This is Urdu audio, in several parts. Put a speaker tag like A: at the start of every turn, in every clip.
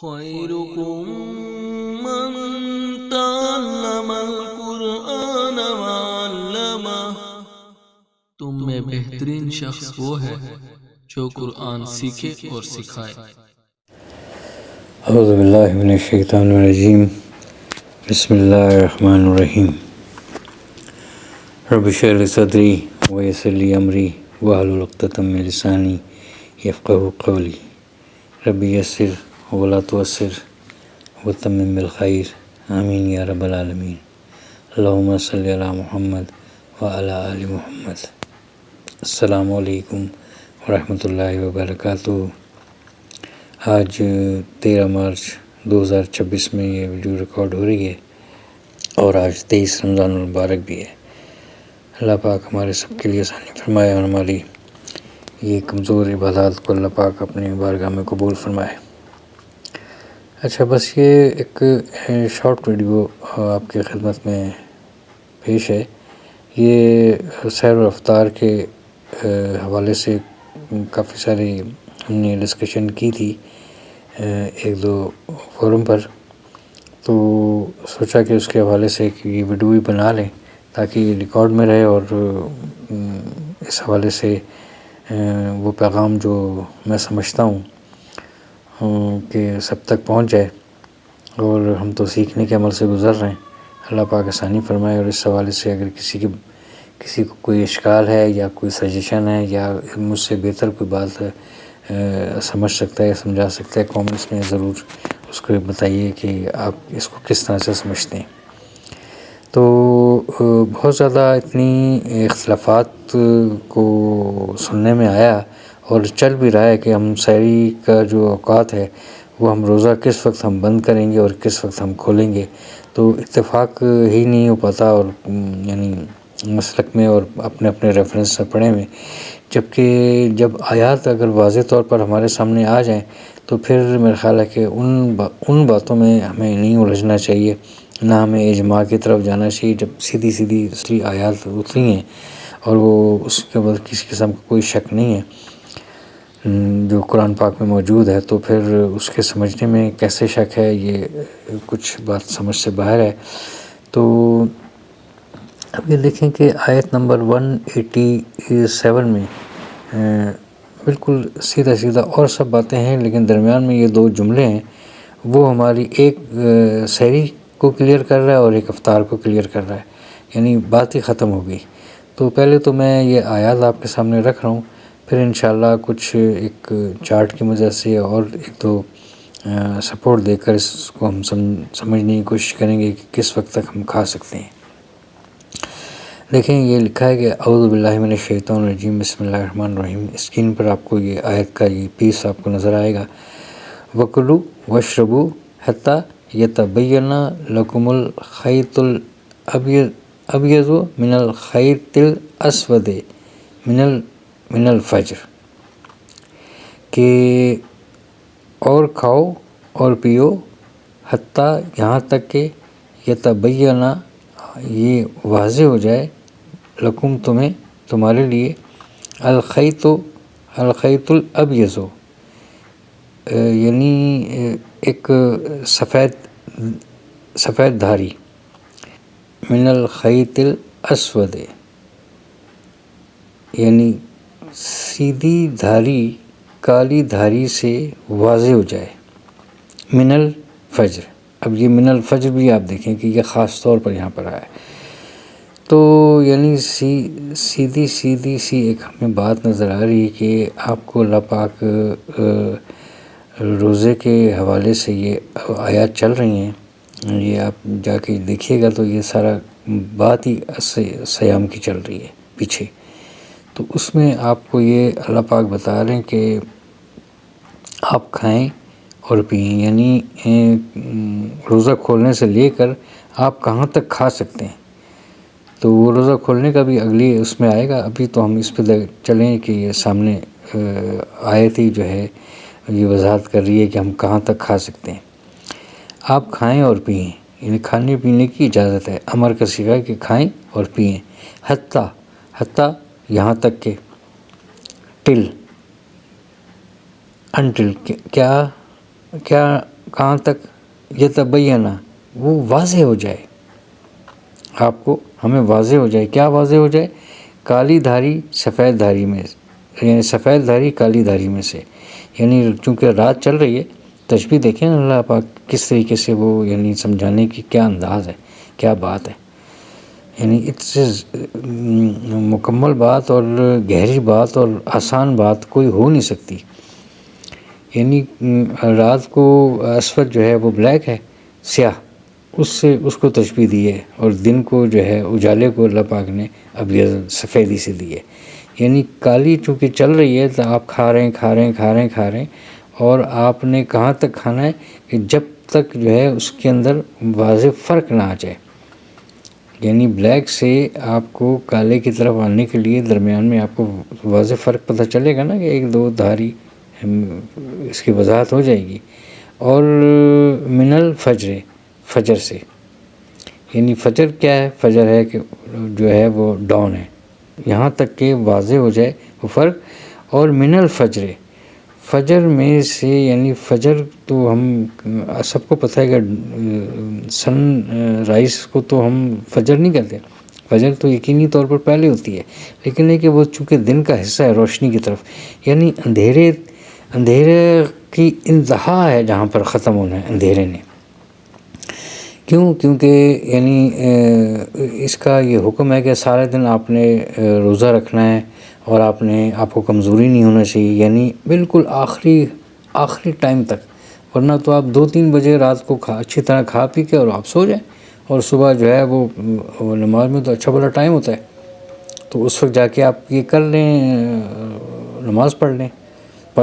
A: خيركم من تعلم القرآن وعلمه تم میں بہترین شخص وہ ہے جو قرآن سیکھے اور سکھائے۔
B: اعوذ باللہ من الشیطان الرجیم، بسم اللہ الرحمن الرحیم۔ رب اشرح لی صدری ویسر لی امری واحلل عقدۃ من لسانی یفقہوا قولی۔ رب یسر ولا تعسر وتمم بالخیر، آمین یا رب العالمین۔ اللہم صلی علی محمد وعلی آل محمد۔ السلام علیکم ورحمۃ اللہ وبرکاتہ۔ آج 13 مارچ 2026 میں یہ ویڈیو ریکارڈ ہو رہی ہے اور آج 23 رمضان المبارک بھی ہے۔ اللہ پاک ہمارے سب کے لیے آسانی فرمائے اور ہماری یہ کمزور عبادات کو اللہ پاک اپنے بارگاہ میں قبول فرمائے۔ اچھا، بس یہ ایک شارٹ ویڈیو آپ کی خدمت میں پیش ہے۔ یہ سیر و رفتار کے حوالے سے کافی ساری ہم نے ڈسکشن کی تھی ایک دو فورم پر، تو سوچا کہ اس کے حوالے سے یہ ویڈیو بھی بنا لیں تاکہ یہ ریکارڈ میں رہے اور اس حوالے سے وہ پیغام جو میں سمجھتا ہوں کہ سب تک پہنچ جائے، اور ہم تو سیکھنے کے عمل سے گزر رہے ہیں۔ اللہ پاک آسانی فرمائے، اور اس حوالے سے اگر کسی کو کوئی اشکال ہے یا کوئی سجیشن ہے یا مجھ سے بہتر کوئی بات سمجھ سکتا ہے یا سمجھا سکتا ہے، کامنٹس میں ضرور اس کو بتائیے کہ آپ اس کو کس طرح سے سمجھتے ہیں۔ تو بہت زیادہ اتنی اختلافات کو سننے میں آیا اور چل بھی رہا ہے کہ ہم سحری کا جو اوقات ہے وہ ہم روزہ کس وقت ہم بند کریں گے اور کس وقت ہم کھولیں گے، تو اتفاق ہی نہیں ہو پاتا، اور یعنی مسلک میں اور اپنے اپنے ریفرنس سے پڑھے میں، جبکہ جب آیات اگر واضح طور پر ہمارے سامنے آ جائیں تو پھر میرا خیال ہے کہ ان باتوں میں ہمیں نہیں الجھنا چاہیے، نہ ہمیں اجماع کی طرف جانا چاہیے۔ جب سیدھی اصلی آیات اتری ہیں اور وہ اس کے بعد کسی قسم کا کوئی شک نہیں ہے جو قرآن پاک میں موجود ہے، تو پھر اس کے سمجھنے میں کیسے شک ہے، یہ کچھ بات سمجھ سے باہر ہے۔ تو اب یہ دیکھیں کہ آیت نمبر 187 میں بالکل سیدھا اور سب باتیں ہیں، لیکن درمیان میں یہ دو جملے ہیں، وہ ہماری ایک سحری کو کلیئر کر رہا ہے اور ایک افطار کو کلیئر کر رہا ہے، یعنی بات ہی ختم ہو گئی۔ تو پہلے تو میں یہ آیات آپ کے سامنے رکھ رہا ہوں، پھر انشاءاللہ کچھ ایک چارٹ کی مدد سے اور ایک دو سپورٹ دے کر اس کو ہم سمجھنے کی کوشش کریں گے کہ کس وقت تک ہم کھا سکتے ہیں۔ دیکھیں، یہ لکھا ہے کہ اعوذ باللہ من الشیطان الرجیم، بسم اللہ الرحمن الرحیم۔ اسکرین پر آپ کو یہ آیت کا یہ پیس آپ کو نظر آئے گا۔ وَكُلُوا وَاشْرَبُوا حَتَّى يَتَبَيَّنَ لَكُمُ الْخَيْطُ الْأَبْيَضُ مِنَ الْخَيْطِ الْأَسْوَدِ مِنَ الْفَجْرِ، کہ اور کھاؤ اور پیو، حتیٰ یہاں تک کہ یتبینہ یہ واضح ہو جائے، لکم تمہارے لیے، الخیط الابیض، یعنی ایک سفید دھاری، من الخیط الاسود، یعنی سیدھی دھاری کالی دھاری سے واضح ہو جائے، من الفجر۔ اب یہ من الفجر بھی آپ دیکھیں کہ یہ خاص طور پر یہاں پر آیا ہے، تو یعنی سیدھی سی ایک ہمیں بات نظر آ رہی ہے کہ آپ کو اللہ پاک روزے کے حوالے سے یہ آیات چل رہی ہیں، یہ آپ جا کے دیکھیے گا تو یہ سارا بات ہی صیام کی چل رہی ہے پیچھے، تو اس میں آپ کو یہ اللہ پاک بتا رہے ہیں کہ آپ کھائیں اور پئیں، یعنی روزہ کھولنے سے لے کر آپ کہاں تک کھا سکتے ہیں۔ تو وہ روزہ کھولنے کا بھی اگلی اس میں آئے گا، ابھی تو ہم اس پہ چلیں کہ یہ سامنے آیت ہی جو ہے یہ وضاحت کر رہی ہے کہ ہم کہاں تک کھا سکتے ہیں۔ آپ کھائیں اور پئیں، یعنی کھانے پینے کی اجازت ہے، امر کا صیغہ ہے کہ کھائیں اور پئیں، حتیٰ یہاں تک کہ، انٹل کیا کہاں تک یتبینہ وہ واضح ہو جائے، آپ کو ہمیں واضح ہو جائے. کیا واضح ہو جائے؟ کالی دھاری سفید دھاری میں، یعنی سفید دھاری کالی دھاری میں سے. یعنی چونکہ رات چل رہی ہے، تشبیہ دیکھیں اللہ پاک کس طریقے سے وہ یعنی سمجھانے کی کیا انداز ہے، کیا بات ہے. یعنی اس سے مکمل بات اور گہری بات اور آسان بات کوئی ہو نہیں سکتی. یعنی رات کو اسود جو ہے وہ بلیک ہے، سیاہ، اس کو تشبیہ دی ہے، اور دن کو جو ہے اجالے کو اللہ پاک نے ابیض سفیدی سے دی ہے. یعنی کالی چونکہ چل رہی ہے تو آپ کھا رہے ہیں اور آپ نے کہاں تک کھانا ہے کہ جب تک جو ہے اس کے اندر واضح فرق نہ آ جائے. یعنی بلیک سے آپ کو کالے کی طرف آنے کے لیے درمیان میں آپ کو واضح فرق پتہ چلے گا نا کہ ایک دو دھاری اس کی وضاحت ہو جائے گی. اور من الفجر، فجر سے، یعنی فجر کیا ہے؟ فجر ہے کہ جو ہے وہ ڈاؤن ہے، یہاں تک کہ واضح ہو جائے وہ فرق. اور من الفجر، فجر میں سے، یعنی فجر تو ہم سب کو پتہ ہے کہ سن رائز کو تو ہم فجر نہیں کہتے، فجر تو یقینی طور پر پہلے ہوتی ہے، لیکن یہ کہ وہ چونکہ دن کا حصہ ہے روشنی کی طرف، یعنی اندھیرے کی انتہا ہے جہاں پر ختم ہونا ہے اندھیرے نے. کیونکہ یعنی اس کا یہ حکم ہے کہ سارے دن آپ نے روزہ رکھنا ہے اور آپ کو کمزوری نہیں ہونا چاہیے، یعنی بالکل آخری ٹائم تک. ورنہ تو آپ 2-3 بجے رات کو اچھی طرح کھا پی کے اور آپ سو جائیں، اور صبح جو ہے وہ نماز میں تو اچھا بڑا ٹائم ہوتا ہے، تو اس وقت جا کے آپ یہ کر لیں، نماز پڑھیں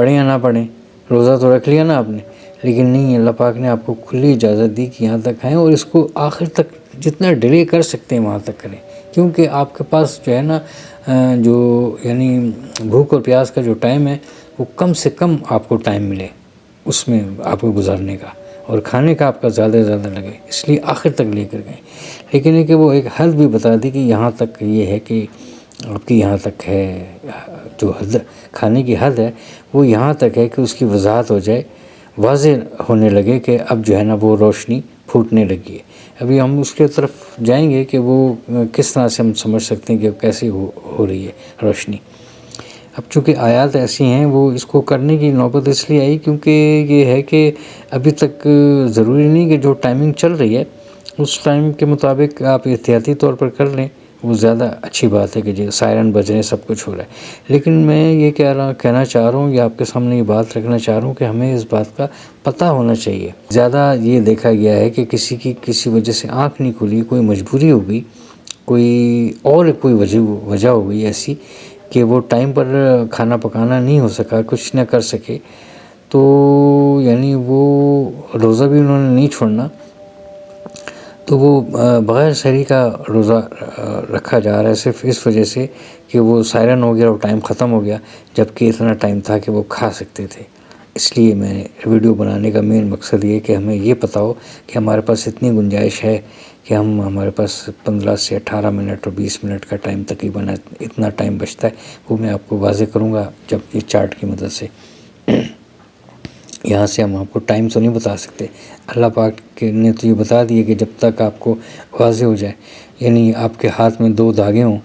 B: یا نہ پڑھیں، روزہ تو رکھ لیا نا آپ نے. لیکن نہیں، اللہ پاک نے آپ کو کھلی اجازت دی کہ یہاں تک کھائیں، اور اس کو آخر تک جتنا ڈیلے کر سکتے ہیں وہاں تک کریں. کیونکہ آپ کے پاس جو ہے نا جو یعنی بھوک اور پیاس کا جو ٹائم ہے وہ کم سے کم آپ کو ٹائم ملے اس میں آپ کو گزارنے کا، اور کھانے کا آپ کا زیادہ سے زیادہ لگے، اس لیے آخر تک لے کر گئے. لیکن یہ کہ وہ ایک حد بھی بتا دی کہ یہاں تک یہ ہے کہ آپ کی یہاں تک ہے، جو حد کھانے کی حد ہے وہ یہاں تک ہے کہ اس کی وضاحت ہو جائے، واضح ہونے لگے کہ اب جو ہے نا وہ روشنی پھوٹنے لگی ہے. ابھی ہم اس کے طرف جائیں گے کہ وہ کس طرح سے ہم سمجھ سکتے ہیں کہ کیسے ہو رہی ہے روشنی. اب چونکہ آیات ایسی ہیں، وہ اس کو کرنے کی نوبت اس لیے آئی کیونکہ یہ ہے کہ ابھی تک ضروری نہیں کہ جو ٹائمنگ چل رہی ہے اس ٹائم کے مطابق آپ احتیاطی طور پر کر لیں، وہ زیادہ اچھی بات ہے کہ جو سائرن بج رہے ہیں، سب کچھ ہو رہا ہے. لیکن میں یہ کہنا چاہ رہا ہوں یا آپ کے سامنے یہ بات رکھنا چاہ رہا ہوں کہ ہمیں اس بات کا پتہ ہونا چاہیے. زیادہ یہ دیکھا گیا ہے کہ کسی وجہ سے آنکھ نہیں کھلی، کوئی مجبوری ہو گئی، کوئی وجہ ہو گئی ایسی کہ وہ ٹائم پر کھانا پکانا نہیں ہو سکا، کچھ نہ کر سکے، تو یعنی وہ روزہ بھی انہوں نے نہیں چھوڑنا، تو وہ بغیر سحری کا روزہ رکھا جا رہا ہے صرف اس وجہ سے کہ وہ سائرن ہو گیا اور ٹائم ختم ہو گیا، جبکہ اتنا ٹائم تھا کہ وہ کھا سکتے تھے. اس لیے میں نے ویڈیو بنانے کا مین مقصد یہ کہ ہمیں یہ پتہ ہو کہ ہمارے پاس اتنی گنجائش ہے کہ ہمارے پاس 15 سے 18 منٹ اور 20 منٹ کا ٹائم تقریباً اتنا ٹائم بچتا ہے. وہ میں آپ کو واضح کروں گا جب یہ چارٹ کی مدد سے. یہاں سے ہم آپ کو ٹائم تو نہیں بتا سکتے، اللہ پاک نے تو یہ بتا دیا کہ جب تک آپ کو واضح ہو جائے، یعنی آپ کے ہاتھ میں 2 دھاگے ہوں،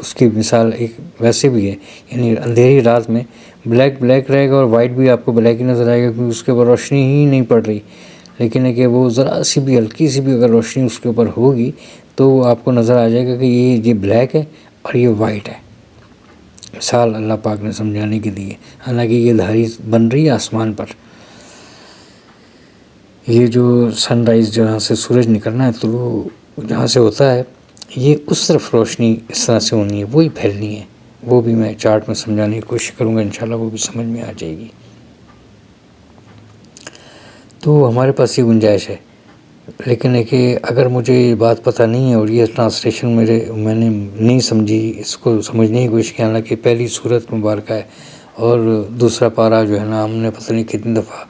B: اس کی مثال ایک ویسے بھی ہے، یعنی اندھیری رات میں بلیک رہے گا اور وائٹ بھی آپ کو بلیک ہی نظر آئے گا کیونکہ اس کے اوپر روشنی ہی نہیں پڑ رہی. لیکن ہے کہ وہ ذرا سی بھی ہلکی سی بھی اگر روشنی اس کے اوپر ہوگی تو آپ کو نظر آ جائے گا کہ یہ بلیک ہے اور یہ وائٹ ہے. مثال اللہ پاک نے سمجھانے کے لیے، حالانکہ یہ دھاری بن رہی ہے آسمان پر. یہ جو سن رائز جہاں سے سورج نکلنا ہے طلوع جہاں سے ہوتا ہے، یہ اس طرف روشنی اس طرح سے ہونی ہے، وہی پھیلنی ہے. وہ بھی میں چارٹ میں سمجھانے کی کوشش کروں گا، انشاءاللہ وہ بھی سمجھ میں آ جائے گی. تو ہمارے پاس یہ گنجائش ہے. لیکن ہے کہ اگر مجھے یہ بات پتہ نہیں ہے اور یہ ٹرانسلیشن میں نے نہیں سمجھی، اس کو سمجھنے کی کوشش کی، حالانکہ پہلی سورت مبارکہ ہے اور دوسرا پارہ جو ہے نا ہم نے پتہ نہیں کتنی دفعہ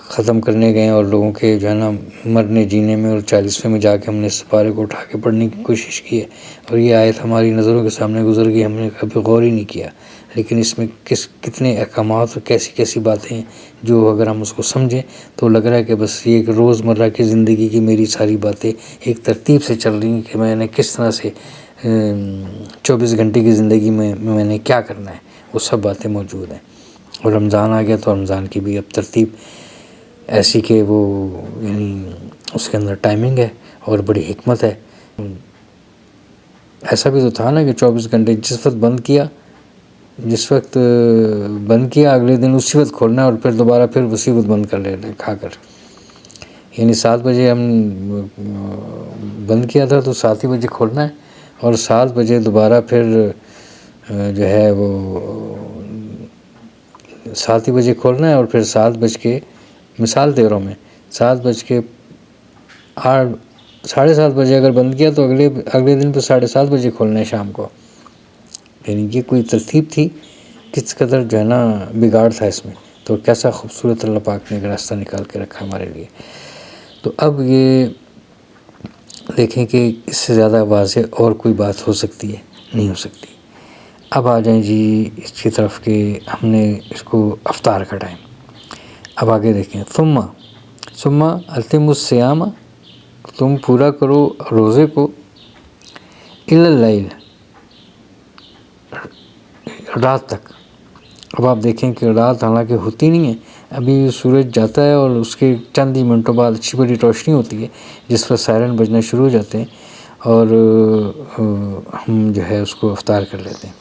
B: ختم کرنے گئے اور لوگوں کے جو ہے نا مرنے جینے میں، اور 40ویں میں جا کے ہم نے اس پارے کو اٹھا کے پڑھنے کی کوشش کی ہے، اور یہ آیت ہماری نظروں کے سامنے گزر گئی، ہم نے کبھی غور ہی نہیں کیا. لیکن اس میں کتنے احکامات اور کیسی کیسی باتیں ہیں جو اگر ہم اس کو سمجھیں تو لگ رہا ہے کہ بس یہ ایک روزمرہ کی زندگی کی میری ساری باتیں ایک ترتیب سے چل رہی ہیں کہ میں نے کس طرح سے 24 گھنٹے کی زندگی میں نے کیا کرنا ہے، وہ سب باتیں موجود ہیں۔ اور رمضان آ گیا تو رمضان کی بھی اب ترتیب ایسی کہ وہ یعنی اس کے اندر ٹائمنگ ہے اور بڑی حکمت ہے۔ ایسا بھی تو تھا نا کہ 24 گھنٹے جس وقت بند کیا اگلے دن اسی وقت کھولنا ہے اور پھر دوبارہ پھر اسی وقت بند کر لینا کھا کر، یعنی 7 بجے ہم بند کیا تھا تو 7 ہی بجے کھولنا ہے اور 7 بجے دوبارہ پھر جو ہے وہ 7 ہی بجے کھولنا ہے اور پھر 7 بج کے مثال دے رہا ہوں میں 7:08 7:30 بجے اگر بند کیا تو اگلے دن پہ 7:30 بجے کھولنا ہے شام کو، یعنی یہ کوئی ترتیب تھی، کس قدر جو ہے نا بگاڑ تھا اس میں، تو کیسا خوبصورت اللہ پاک نے ایک راستہ نکال کے رکھا ہمارے لیے۔ تو اب یہ دیکھیں کہ اس سے زیادہ واضح اور کوئی بات ہو سکتی ہے؟ نہیں ہو سکتی۔ اب آ جائیں جی اس کی طرف کہ ہم نے اس کو افطار کا ٹائم، اب آگے دیکھیں ثم اتم الصیام، تم پورا کرو روزے کو الی اللیل، رات تک۔ اب آپ دیکھیں کہ رات حالانکہ ہوتی نہیں ہے، ابھی سورج جاتا ہے اور اس کے چند ہی منٹوں بعد اچھی بڑی روشنی ہوتی ہے جس پر سائرن بجنا شروع ہو جاتے ہیں اور ہم جو ہے اس کو افطار کر لیتے ہیں،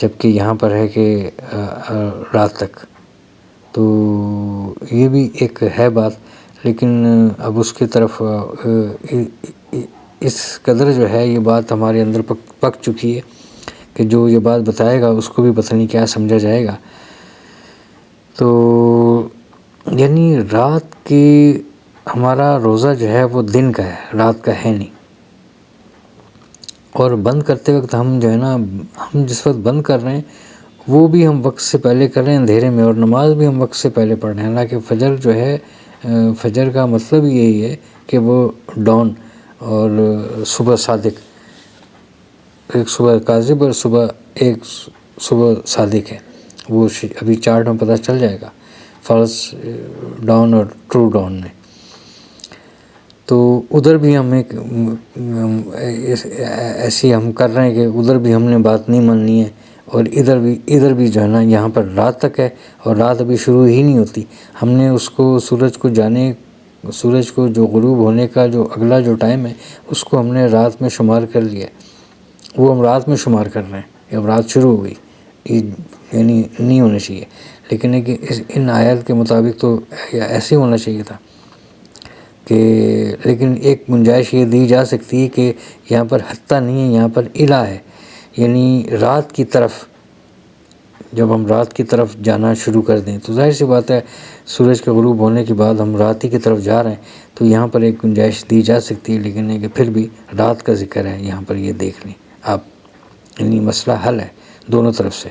B: جبکہ یہاں پر ہے کہ رات تک، تو یہ بھی ایک ہے بات، لیکن اب اس کی طرف اس قدر جو ہے یہ بات ہمارے اندر پک چکی ہے کہ جو یہ بات بتائے گا اس کو بھی پتہ نہیں کیا سمجھا جائے گا۔ تو یعنی رات کی ہمارا روزہ جو ہے وہ دن کا ہے، رات کا ہے نہیں، اور بند کرتے وقت ہم جو ہے نا ہم جس وقت بند کر رہے ہیں وہ بھی ہم وقت سے پہلے کر رہے ہیں اندھیرے میں، اور نماز بھی ہم وقت سے پہلے پڑھ رہے ہیں، حالانکہ فجر جو ہے فجر کا مطلب یہی ہے کہ وہ ڈان اور صبح صادق، ایک صبح کاذب اور ایک صبح صادق ہے، وہ ابھی چارٹ میں پتہ چل جائے گا، فالس ڈان اور ٹرو ڈان میں۔ تو ادھر بھی ہم ایسی ہم کر رہے ہیں کہ ادھر بھی ہم نے بات نہیں ماننی ہے، اور ادھر بھی جو ہے نا یہاں پر رات تک ہے اور رات ابھی شروع ہی نہیں ہوتی، ہم نے اس کو سورج کو جو غروب ہونے کا جو اگلا جو ٹائم ہے اس کو ہم نے رات میں شمار کر لیا، وہ ہم رات میں شمار کر رہے ہیں، اب رات شروع ہو گئی، یعنی نہیں ہونا چاہیے، لیکن ان آیات کے مطابق تو ایسے ہونا چاہیے تھا کہ، لیکن ایک گنجائش یہ دی جا سکتی ہے کہ یہاں پر حتیٰ نہیں ہے، یہاں پر الہ ہے، یعنی رات کی طرف، جب ہم رات کی طرف جانا شروع کر دیں تو ظاہر سی بات ہے سورج کے غروب ہونے کے بعد ہم رات ہی کی طرف جا رہے ہیں، تو یہاں پر ایک گنجائش دی جا سکتی ہے، لیکن ہے کہ پھر بھی رات کا ذکر ہے یہاں پر، یہ دیکھ لیں آپ، یعنی مسئلہ حل ہے دونوں طرف سے،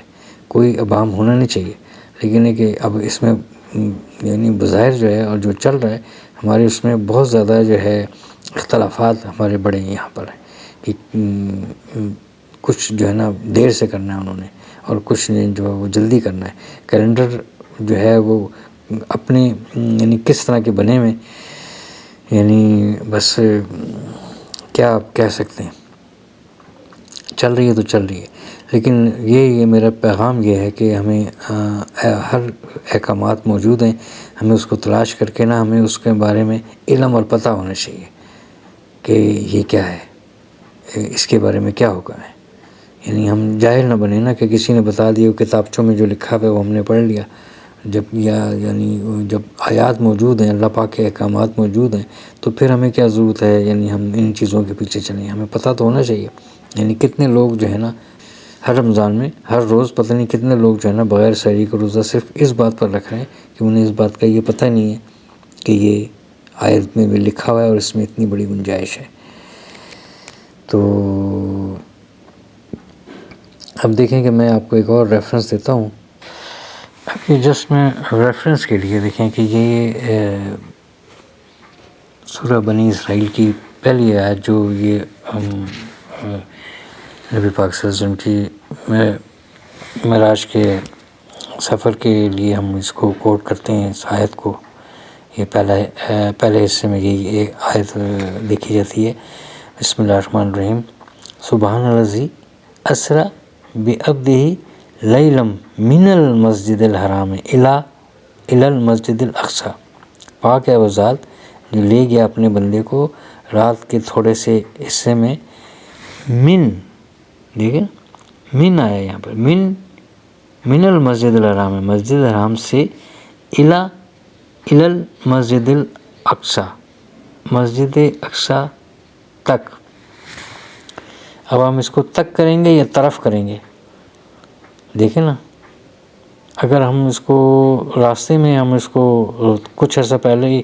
B: کوئی ابہام ہونا نہیں چاہیے، لیکن ہے کہ اب اس میں یعنی بظاہر جو ہے اور جو چل رہا ہے ہمارے اس میں بہت زیادہ جو ہے اختلافات ہمارے بڑے یہاں پر ہیں کہ کچھ جو ہے نا دیر سے کرنا ہے انہوں نے اور کچھ نے جو ہے وہ جلدی کرنا ہے، کیلنڈر جو ہے وہ اپنے یعنی کس طرح کے بنے ہوئے، یعنی بس کیا آپ کہہ سکتے ہیں، چل رہی ہے تو چل رہی ہے، لیکن یہ میرا پیغام یہ ہے کہ ہمیں ہر احکامات موجود ہیں، ہمیں اس کو تلاش کر کے نا ہمیں اس کے بارے میں علم اور پتہ ہونا چاہیے کہ یہ کیا ہے، اس کے بارے میں کیا حکم ہے، یعنی ہم جاہل نہ بنیں نا کہ کسی نے بتا دیا کتابچوں میں جو لکھا ہوا ہے وہ ہم نے پڑھ لیا، جب آیات موجود ہیں، اللہ پاک کے احکامات موجود ہیں تو پھر ہمیں کیا ضرورت ہے یعنی ہم ان چیزوں کے پیچھے چلیں، ہمیں پتہ تو ہونا چاہیے۔ یعنی کتنے لوگ جو ہے نا ہر رمضان میں ہر روز پتہ نہیں کتنے لوگ جو ہے نا بغیر سحری کا روزہ صرف اس بات پر رکھ رہے ہیں کہ انہیں اس بات کا یہ پتہ نہیں ہے کہ یہ آیت میں بھی لکھا ہوا ہے اور اس میں اتنی بڑی گنجائش ہے۔ تو اب دیکھیں کہ میں آپ کو ایک اور ریفرنس دیتا ہوں، ابھی جسٹ میں ریفرنس کے لیے دیکھیں کہ یہ سورہ بنی اسرائیل کی پہلی آیت جو یہ نبی پاک صلی اللہ علیہ وسلم کی معراج کے سفر کے لیے ہم اس کو کوٹ کرتے ہیں، اس آیت کو. یہ پہلے حصے میں یہ ایک آیت لکھی جاتی ہے. بسم اللہ الرحمن الرحیم. سبحان الذی اسریٰ بعبدہ لیلا من المسجد الحرام الی المسجد الاقصی. پاک ہے وہ ذات جو لے گیا اپنے بندے کو رات کے تھوڑے سے حصے میں، من، دیکھیں من آیا یہاں پر، من المسجد الحرام، مسجد الحرام سے، الی المسجد الاقصی، مسجد اقصی تک. اب ہم اس کو تک کریں گے یا طرف کریں گے؟ دیکھیں نا، اگر ہم اس کو راستے میں ہم اس کو کچھ عرصہ پہلے ہی،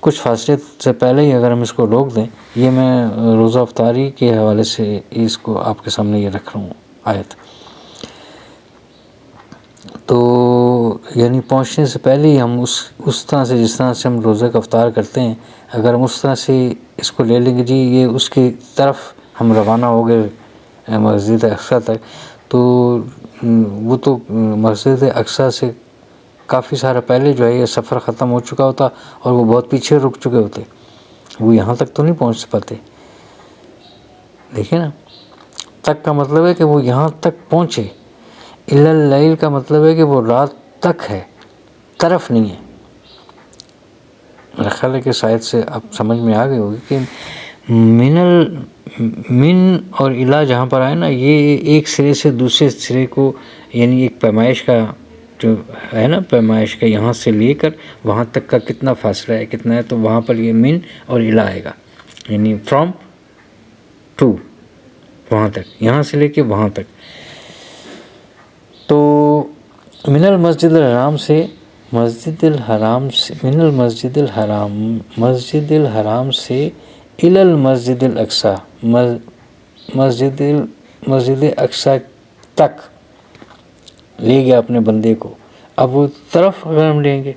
B: کچھ فاصلے سے پہلے ہی اگر ہم اس کو روک دیں، یہ میں روزہ افطاری کے حوالے سے اس کو آپ کے سامنے یہ رکھ رہا ہوں آیت. تو یعنی پہنچنے سے پہلے ہی ہم اس طرح سے، جس طرح سے ہم روزہ کا افطار کرتے ہیں، اگر ہم اس طرح سے اس کو لے لیں گے، جی یہ اس کی طرف ہم روانہ ہو گئے مسجد اقصی تک، تو وہ تو مسجد اقصی سے کافی سارا پہلے جو ہے یہ سفر ختم ہو چکا ہوتا اور وہ بہت پیچھے رک چکے ہوتے، وہ یہاں تک تو نہیں پہنچ پاتے. دیکھیں نا، تک کا مطلب ہے کہ وہ یہاں تک پہنچے. الی اللیل کا مطلب ہے کہ وہ رات تک ہے، طرف نہیں ہے. میرا خیال ہے کہ شاید سے اب سمجھ میں آ گئی ہوگی کہ من اور الی جہاں پر آئے نا، یہ ایک سرے سے دوسرے سرے کو، یعنی ایک پیمائش کا جو ہے نا، پیمائش کا یہاں سے لے کر وہاں تک کا کتنا فاصلہ ہے، کتنا ہے، تو وہاں پر یہ من اور الی آئے گا، یعنی فرام ٹو، وہاں تک، یہاں سے لے کے وہاں تک. تو من المسجد الحرام سے، مسجد الحرام سے، من المسجد الحرام، مسجد الحرام سے، الی المسجد الاقصی، مسجد اقصی تک لے گیا اپنے بندے کو. اب وہ طرف اگر ہم لیں گے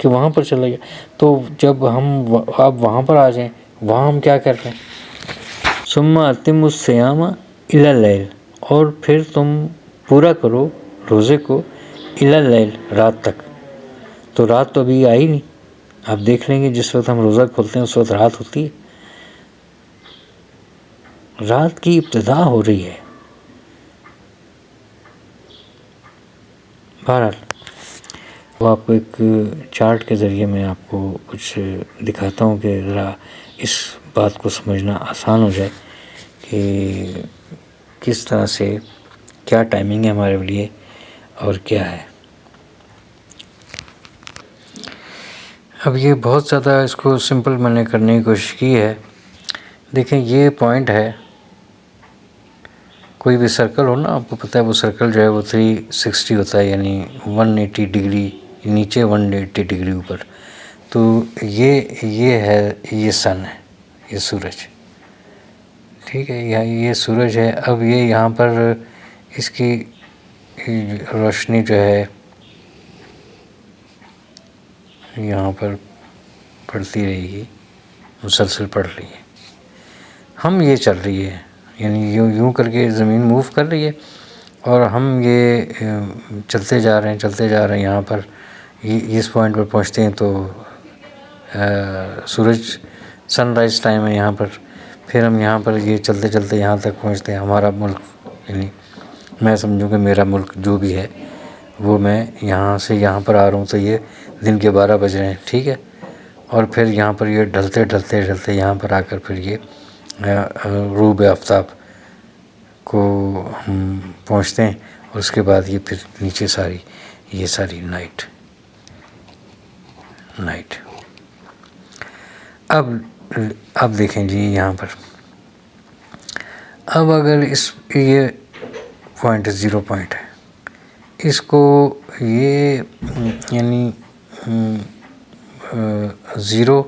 B: کہ وہاں پر چلا گیا، تو جب ہم اب وہاں پر آ جائیں، وہاں ہم کیا کر رہے ہیں؟ ثم اتموا الصیام الی اللیل، اور پھر تم پورا کرو روزے کو الی اللیل، رات تک. تو رات تو ابھی آئی نہیں، آپ دیکھ لیں گے جس وقت ہم روزہ کھولتے ہیں اس وقت رات ہوتی ہے، رات کی ابتدا ہو رہی ہے. بہرحال وہ آپ کو ایک چارٹ کے ذریعے میں آپ کو کچھ دکھاتا ہوں کہ ذرا اس بات کو سمجھنا آسان ہو جائے کہ کس طرح سے کیا ٹائمنگ ہے ہمارے لیے اور کیا ہے. اب یہ بہت زیادہ اس کو سمپل میں نے کرنے کی کوشش کی ہے. دیکھیں یہ پوائنٹ ہے، کوئی بھی سرکل ہو نا، آپ کو پتہ ہے وہ سرکل جو ہے وہ 360 ہوتا ہے، یعنی 180 ڈگری نیچے، 180 ڈگری اوپر. تو یہ ہے، یہ سن ہے، یہ سورج، ٹھیک ہے، یہ سورج ہے. اب یہ یہاں پر اس کی روشنی جو ہے یہاں پر پڑتی رہے گی، مسلسل پڑ رہی ہے. ہم یہ چل رہی ہے، یعنی یوں کر کے زمین موو کر رہی ہے اور ہم یہ چلتے جا رہے ہیں. یہاں پر اس پوائنٹ پر پہنچتے ہیں تو سورج سن رائز ٹائم ہے یہاں پر. پھر ہم یہاں پر یہ چلتے چلتے یہاں تک پہنچتے ہیں. ہمارا ملک، یعنی میں سمجھوں کہ میرا ملک جو بھی ہے وہ، میں یہاں سے یہاں پر آ رہا ہوں تو یہ دن کے 12 بج رہے ہیں، ٹھیک ہے. اور پھر یہاں پر یہ ڈھلتے یہاں پر آ کر پھر یہ غروب آفتاب کو ہم پہنچتے ہیں. اور اس کے بعد یہ پھر نیچے یہ ساری نائٹ. اب دیکھیں جی یہاں پر، اب اگر یہ پوائنٹ 0 پوائنٹ ہے، اس کو یہ یعنی 0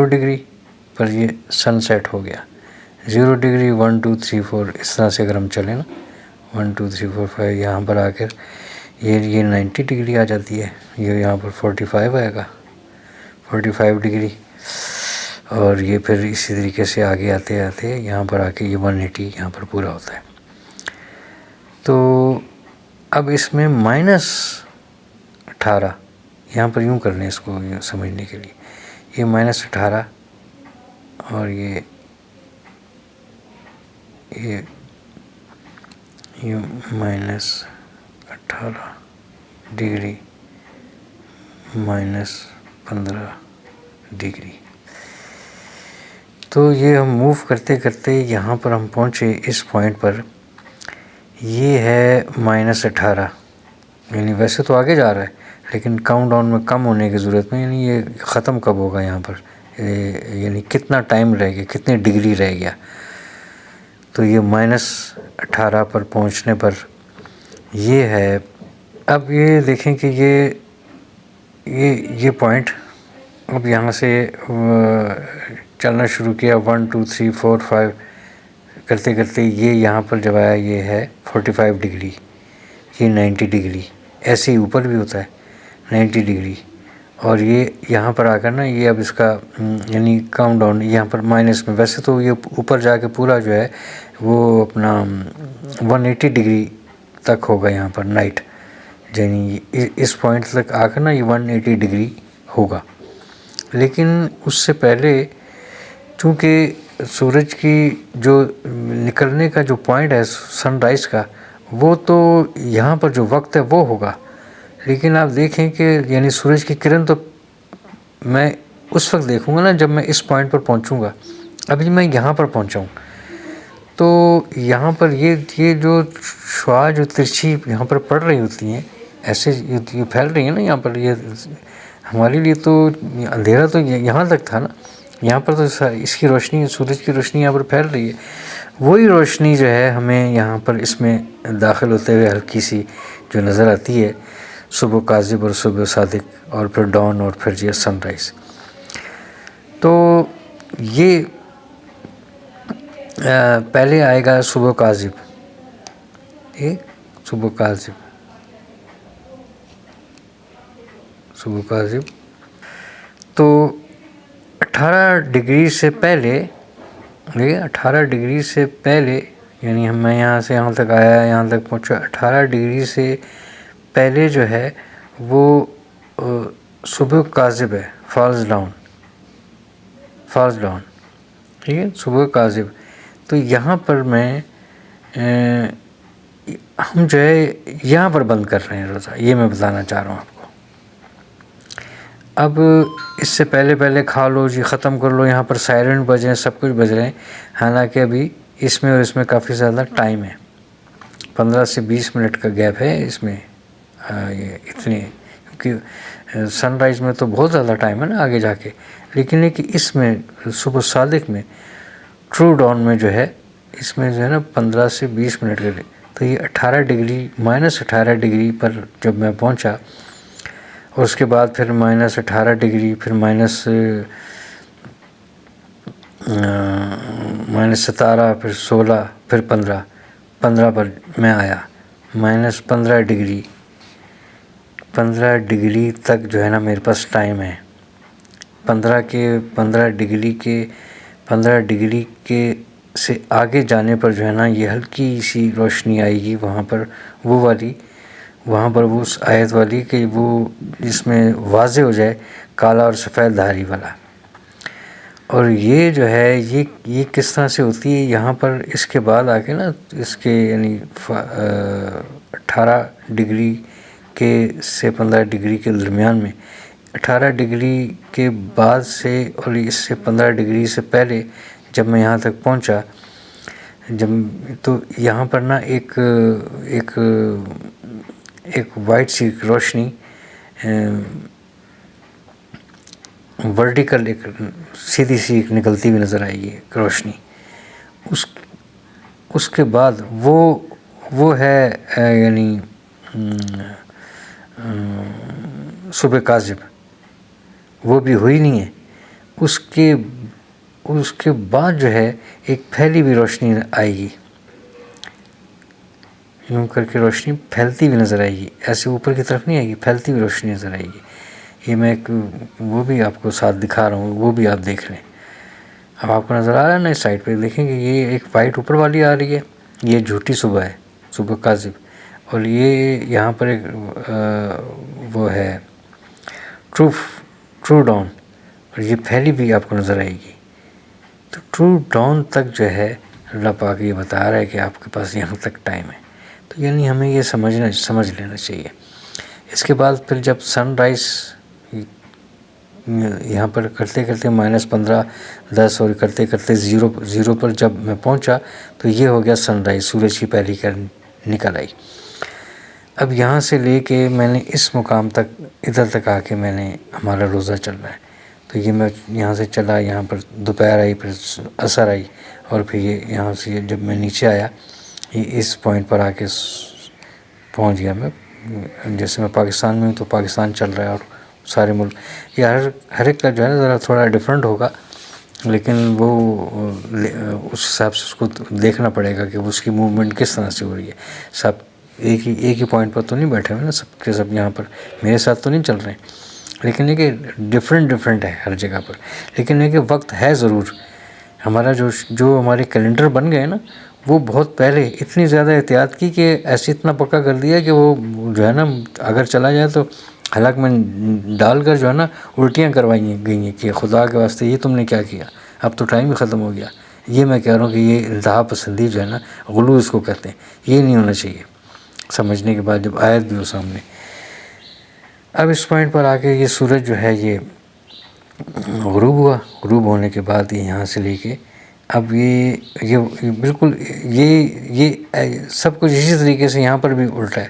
B: ڈگری پر یہ سن سیٹ ہو گیا. 0 ڈگری 1 2 3 4 اس طرح سے اگر ہم چلیں نا، 1 2 3 4 5 یہاں پر آ کر یہ 90 ڈگری آ جاتی ہے. یہ یہاں پر 45 آئے گا، 45 ڈگری. اور یہ پھر اسی طریقے سے آگے آتے یہاں پر آ کے یہ 180 یہاں پر پورا ہوتا ہے. تو اب اس میں -18 یہاں پر یوں کر لیں اس کو سمجھنے کے لیے، یہ -18 اور یہ -18 ڈگری -15 ڈگری. تو یہ ہم موو کرتے کرتے یہاں پر ہم پہنچے اس پوائنٹ پر، یہ ہے -18، یعنی ویسے تو آگے جا رہا ہے لیکن کاؤنٹ ڈاؤن میں کم ہونے کی ضرورت میں، یعنی یہ ختم کب ہوگا یہاں پر، یعنی کتنا ٹائم رہ گیا، کتنے ڈگری رہ گیا. تو یہ -18 پر پہنچنے پر یہ ہے. اب یہ دیکھیں کہ یہ پوائنٹ اب یہاں سے چلنا شروع کیا، 1 2 3 4 5 کرتے کرتے یہ یہاں پر جب آیا یہ ہے 45 ڈگری، یہ 90 ڈگری، ایسے ہی اوپر بھی ہوتا ہے 90 ڈگری. اور یہ یہاں پر آ کر نا یہ اب اس کا یعنی کاؤنٹ ڈاؤن یہاں پر مائنس میں، ویسے تو یہ اوپر جا کے پورا جو ہے وہ اپنا 180 ڈگری تک ہوگا یہاں پر نائٹ، یعنی اس پوائنٹ تک آ کر نا یہ 180 ڈگری ہوگا. لیکن اس سے پہلے چونکہ سورج کی جو نکلنے کا جو پوائنٹ ہے سن رائز کا، وہ تو یہاں پر جو وقت ہے وہ ہوگا، لیکن آپ دیکھیں کہ یعنی سورج کی کرن تو میں اس وقت دیکھوں گا نا جب میں اس پوائنٹ پر پہنچوں گا. ابھی میں یہاں پر پہنچا ہوں تو یہاں پر یہ جو شعاع جو ترچھی یہاں پر پڑ رہی ہوتی ہیں ایسے یہ پھیل رہی ہیں نا یہاں پر، یہ ہمارے لیے تو اندھیرا تو یہاں تک تھا نا، یہاں پر تو اس کی روشنی، سورج کی روشنی یہاں پر پھیل رہی ہے. وہی روشنی جو ہے ہمیں یہاں پر اس میں داخل ہوتے ہوئے ہلکی سی جو نظر آتی ہے، صبح کاذب اور صبح صادق اور پھر ڈان اور پھر یہ سن رائز. تو یہ پہلے آئے گا صبح کاذب، صبح کاذب. تو 18 ڈگری سے پہلے، 18 ڈگری سے پہلے یعنی میں یہاں سے یہاں تک آیا، یہاں تک پہنچا، 18 ڈگری سے پہلے جو ہے وہ صبح کاذب ہے، فالز ڈاؤن، ٹھیک ہے، صبح کاذب. تو یہاں پر ہم جو ہے یہاں پر بند کر رہے ہیں روزہ، یہ میں بتانا چاہ رہا ہوں آپ کو. اب اس سے پہلے کھا لو جی، ختم کر لو، یہاں پر سائرن بج رہے ہیں، سب کچھ بج رہے ہیں، حالانکہ ابھی اس میں اور اس میں کافی زیادہ ٹائم ہے، 15 سے 20 منٹ کا گیپ ہے اس میں. یہ اتنے کیونکہ سن رائز میں تو بہت زیادہ ٹائم ہے نا آگے جا کے، لیکن اس میں صبح صادق میں ٹرو ڈاؤن میں جو ہے اس میں جو ہے نا 15 سے 20 منٹ کے لیے. تو یہ 18 ڈگری -18 ڈگری پر جب میں پہنچا، اور اس کے بعد پھر -18 ڈگری، پھر -17، پھر 16، پھر 15 پر میں آیا، -15 ڈگری، 15 ڈگری تک جو ہے نا میرے پاس ٹائم ہے. 15 ڈگری کے سے آگے جانے پر جو ہے نا یہ ہلکی سی روشنی آئے گی وہاں پر، وہاں پر وہ آیت والی کہ وہ جس میں واضح ہو جائے کالا اور سفید دھاری والا. اور یہ جو ہے یہ کس طرح سے ہوتی ہے یہاں پر، اس کے بعد آ کے نا اس کے یعنی 18 ڈگری کے سے 15 ڈگری کے درمیان میں، 18 ڈگری کے بعد سے اور اس سے 15 ڈگری سے پہلے جب میں یہاں تک پہنچا، تو یہاں پر نا ایک وائٹ سی روشنی ورٹیکل ایک سیدھی سی ایک نکلتی ہوئی نظر آئے گی روشنی. اس کے بعد وہ ہے یعنی صبح کاذب، وہ بھی ہوئی نہیں ہے. اس کے بعد جو ہے ایک پھیلی ہوئی روشنی آئے گی، یوں کر کے روشنی پھیلتی ہوئی نظر آئے گی، ایسے اوپر کی طرف نہیں آئے گی، پھیلتی ہوئی روشنی نظر آئے گی. یہ میں وہ بھی آپ کو ساتھ دکھا رہا ہوں، وہ بھی آپ دیکھ لیں. اب آپ کو نظر آ رہا ہے نا اس سائڈ پہ، دیکھیں کہ یہ ایک وائٹ اوپر والی آ رہی ہے، یہ جھوٹی صبح ہے، صبح کاذب، اور یہ یہاں پر ایک وہ ہے ٹرو ڈاؤن، اور یہ پھیلی بھی آپ کو نظر آئے گی. تو ٹرو ڈاؤن تک جو ہے اللہ پاک یہ بتا رہا ہے کہ آپ کے پاس یہاں تک ٹائم ہے. تو یعنی ہمیں یہ سمجھ لینا چاہیے. اس کے بعد پھر جب سن رائز یہاں پر کرتے کرتے -15 10 اور کرتے کرتے 0 پر جب میں پہنچا تو یہ ہو گیا سن رائز، سورج کی پہلی کرن نکل آئی. اب یہاں سے لے کے میں نے اس مقام تک ادھر تک آ کے میں نے ہمارا روزہ چل رہا ہے. تو یہ میں یہاں سے چلا، یہاں پر دوپہر آئی، پھر عصر آئی، اور پھر یہ یہاں سے جب میں نیچے آیا یہ اس پوائنٹ پر آ کے پہنچ گیا. میں جیسے میں پاکستان میں ہوں تو پاکستان چل رہا ہے اور سارے ملک، یہ ہر ایک کا جو ہے نا ذرا تھوڑا ڈفرینٹ ہوگا، لیکن وہ اس حساب سے اس کو دیکھنا پڑے گا کہ اس کی موومنٹ کس طرح سے ہو رہی ہے. سب ایک ہی پوائنٹ پر تو نہیں بیٹھے ہوئے نا، سب کے سب یہاں پر میرے ساتھ تو نہیں چل رہے ہیں، لیکن یہ کہ ڈفرینٹ ہے ہر جگہ پر. لیکن یہ کہ وقت ہے ضرور. ہمارا جو ہمارے کیلنڈر بن گئے نا، وہ بہت پہلے اتنی زیادہ احتیاط کی کہ ایسے اتنا پکا کر دیا کہ وہ جو ہے نا اگر چلا جائے تو حالانکہ میں ڈال کر جو ہے نا الٹیاں کروائی گئی ہیں کہ خدا کے واسطے یہ تم نے کیا کیا، اب تو ٹائم ہی ختم ہو گیا. یہ میں کہہ رہا ہوں کہ یہ انتہا پسندی جو ہے نا، غلو اس کو کہتے ہیں، یہ نہیں ہونا چاہیے. سمجھنے کے بعد جب آیت بھی ہو سامنے. اب اس پوائنٹ پر آ کے یہ سورج جو ہے یہ غروب ہوا. غروب ہونے کے بعد یہاں سے لے کے اب یہ بالکل یہ سب کچھ اسی طریقے سے یہاں پر بھی الٹا ہے.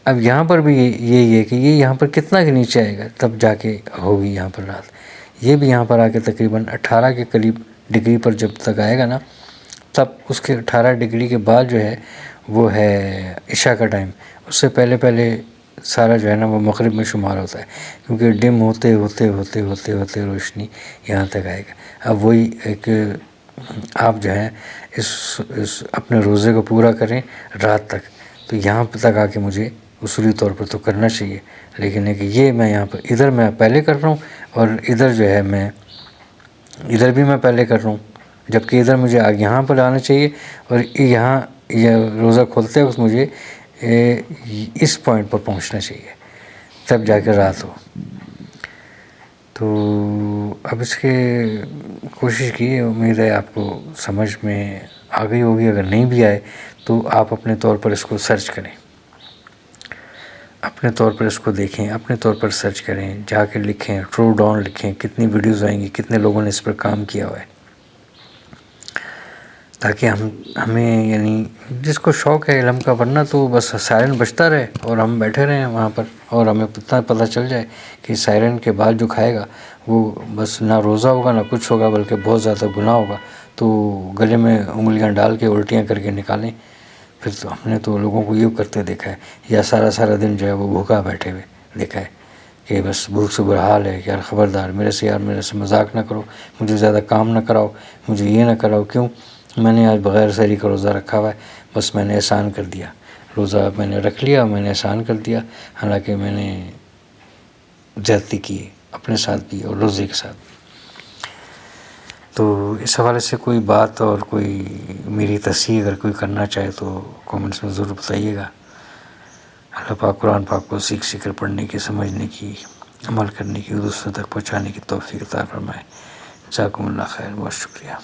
B: اب یہاں پر بھی یہ کہ یہ یہاں پر کتنا کے نیچے آئے گا تب جا کے ہوگی یہاں پر رات. یہ بھی یہاں پر آ کے تقریباً 18 کے قریب ڈگری پر جب تک آئے گا نا، تب اس کے 18 ڈگری کے بعد جو ہے وہ ہے عشاء کا ٹائم. اس سے پہلے سارا جو ہے نا وہ مغرب میں شمار ہوتا ہے، کیونکہ ڈم ہوتے روشنی یہاں تک آئے گا. اب وہی ایک آپ جو ہے اس اپنے روزے کو پورا کریں رات تک. تو یہاں تک آ کے مجھے اصولی طور پر تو کرنا چاہیے، لیکن ہے کہ یہ میں یہاں پر ادھر میں پہلے کر رہا ہوں، اور ادھر جو ہے میں ادھر بھی میں پہلے کر رہا ہوں، جبکہ ادھر مجھے یہاں پر آنا چاہیے، اور یہاں یہ روزہ کھولتے وقت مجھے اس پوائنٹ پر پہنچنا چاہیے، تب جا کے رات ہو. تو اب اس کے کوشش کی، امید ہے آپ کو سمجھ میں آ گئی ہوگی. اگر نہیں بھی آئے تو آپ اپنے طور پر اس کو سرچ کریں، اپنے طور پر اس کو دیکھیں، اپنے طور پر سرچ کریں، جا کے لکھیں، ٹرو ڈاؤن لکھیں، کتنی ویڈیوز آئیں گی، کتنے لوگوں نے اس پر کام کیا ہوا ہے، تاکہ ہمیں یعنی جس کو شوق ہے علم کا، ورنہ تو بس سائرن بجتا رہے اور ہم بیٹھے رہیں وہاں پر، اور ہمیں اتنا پتہ چل جائے کہ سائرن کے بعد جو کھائے گا وہ بس نہ روزہ ہوگا نہ کچھ ہوگا، بلکہ بہت زیادہ گناہ ہوگا. تو گلے میں انگلیاں ڈال کے الٹیاں کر کے نکالیں. پھر تو ہم نے تو لوگوں کو یہ کرتے دیکھا ہے، یا سارا دن جو ہے وہ بھوکا بیٹھے ہوئے دیکھا ہے کہ بس بھوک سے برا حال ہے کہ یار خبردار میرے سے مذاق نہ کرو، مجھے زیادہ کام نہ کراؤ، مجھے یہ نہ کراؤ. کیوں؟ میں نے آج بغیر سحری کا روزہ رکھا ہوا ہے، بس میں نے احسان کر دیا، روزہ میں نے رکھ لیا، میں نے احسان کر دیا، حالانکہ میں نے زیادتی کی اپنے ساتھ بھی اور روزے کے ساتھ. تو اس حوالے سے کوئی بات اور کوئی میری تصحیح اگر کوئی کرنا چاہے تو کامنٹس میں ضرور بتائیے گا. اللہ پاک قرآن پاک کو سیکھ کر پڑھنے کی، سمجھنے کی، عمل کرنے کی، دوسروں تک پہنچانے کی توفیق عطا فرمائے. جزاکم اللہ خیر، بہت شکریہ.